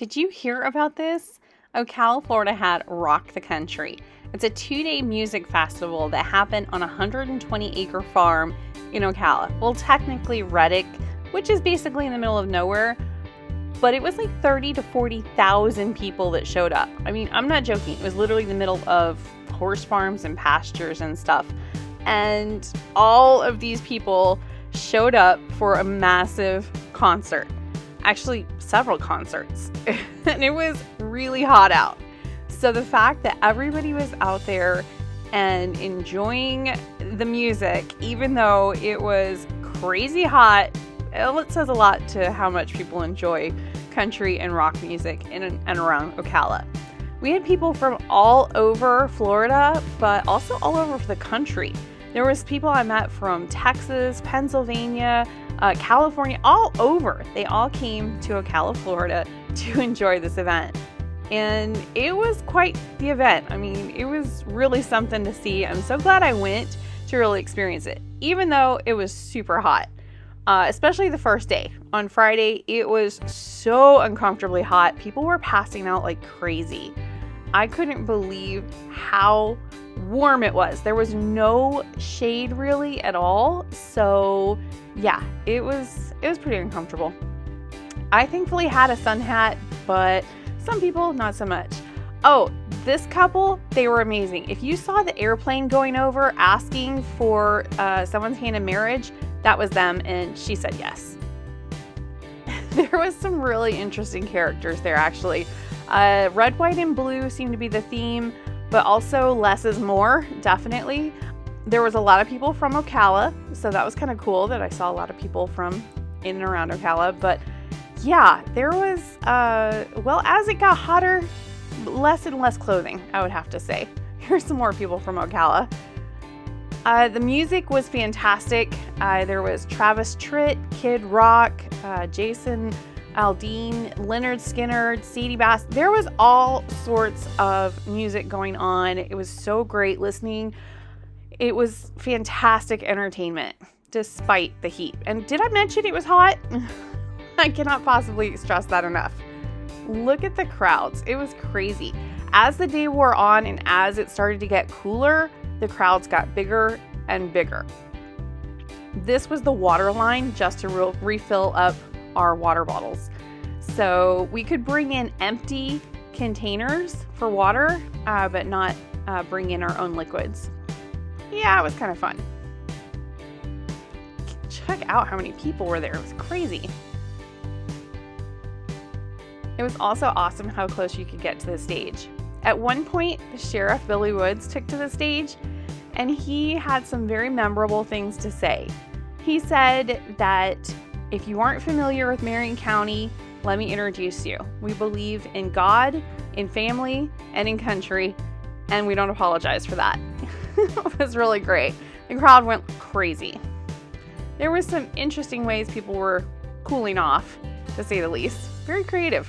Did you hear about this? Ocala, Florida had Rock the Country. It's a 2-day music festival that happened on a 120-acre farm in Ocala. Well, technically Reddick, which is basically in the middle of nowhere, but it was like 30 to 40,000 people that showed up. I mean, I'm not joking. It was literally the middle of horse farms and pastures and stuff. And all of these people showed up for a massive concert. Actually, several concerts. And it was really hot out. So the fact that everybody was out there and enjoying the music, even though it was crazy hot, it says a lot to how much people enjoy country and rock music in and around Ocala. We had people from all over Florida, but also all over the country. There was people I met from Texas, Pennsylvania, California, all over. They all came to Ocala, Florida to enjoy this event. And it was quite the event. I mean, it was really something to see. I'm so glad I went to really experience it, even though it was super hot, especially the first day. On Friday, it was so uncomfortably hot. People were passing out like crazy. I couldn't believe how warm it was. There was no shade really at all. So yeah, it was pretty uncomfortable. I thankfully had a sun hat, but some people not so much. Oh, this couple, they were amazing. If you saw the airplane going over asking for someone's hand in marriage, that was them, and she said yes. There was some really interesting characters there, actually. Red, white, and blue seemed to be the theme, but also less is more, definitely. There was a lot of people from Ocala, so that was kind of cool that I saw a lot of people from in and around Ocala. But yeah, there was, well, as it got hotter, less and less clothing, I would have to say. Here's some more people from Ocala. The music was fantastic. There was Travis Tritt, Kid Rock, Jason Aldean, Leonard Skinner, Sadie Bass. There was all sorts of music going on. It was so great listening. It was fantastic entertainment despite the heat. And did I mention it was hot? I cannot possibly stress that enough. Look at the crowds. It was crazy. As the day wore on and as it started to get cooler, the crowds got bigger and bigger. This was the water line just to refill up our water bottles. So we could bring in empty containers for water, but not bring in our own liquids. Yeah, it was kind of fun. Check out how many people were there. It was crazy. It was also awesome how close you could get to the stage. At one point, Sheriff Billy Woods took to the stage, and he had some very memorable things to say. He said that if you aren't familiar with Marion County, let me introduce you. We believe in God, in family, and in country, and we don't apologize for that. It was really great. The crowd went crazy. There were some interesting ways people were cooling off, to say the least. Very creative.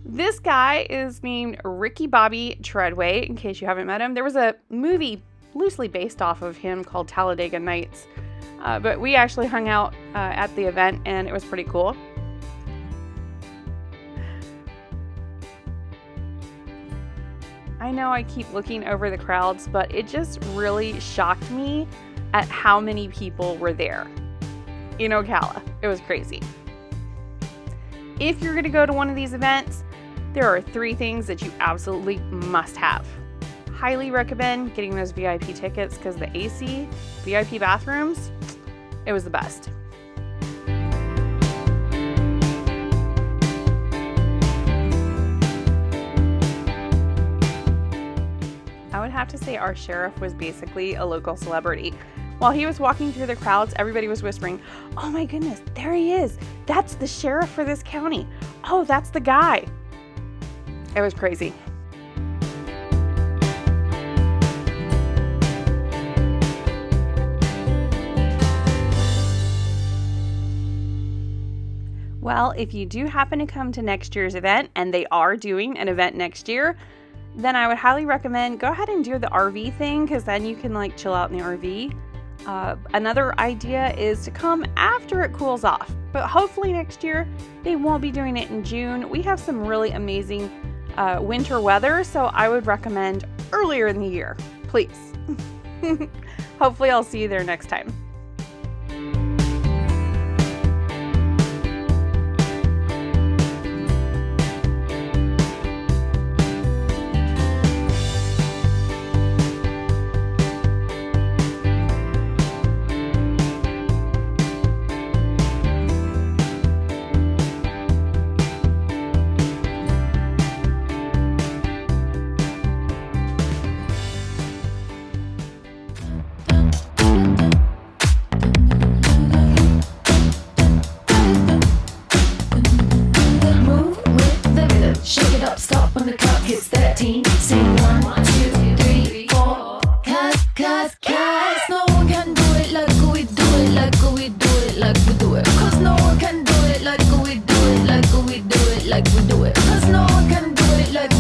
This guy is named Ricky Bobby Treadway, in case you haven't met him. There was a movie loosely based off of him called Talladega Nights. But we actually hung out at the event, and it was pretty cool. I know I keep looking over the crowds, but it just really shocked me at how many people were there in Ocala. It was crazy. If you're going to go to one of these events, there are 3 things that you absolutely must have. Highly recommend getting those VIP tickets because the AC, VIP bathrooms, it was the best. I would have to say our sheriff was basically a local celebrity. While he was walking through the crowds, everybody was whispering, "Oh my goodness, there he is. That's the sheriff for this county. Oh, that's the guy." It was crazy. Well, if you do happen to come to next year's event, and they are doing an event next year, then I would highly recommend go ahead and do the RV thing, because then you can like chill out in the RV. Another idea is to come after it cools off, but hopefully next year they won't be doing it in June. We have some really amazing winter weather, so I would recommend earlier in the year, please. Hopefully I'll see you there next time. Stop when the clock hits 13. Sing 1, 2, 3, 4. Cause no one can do it like we do it, like we do it, like we do it. Cause no one can do it like we do it, like we do it, like we do it. Cause no one can do it like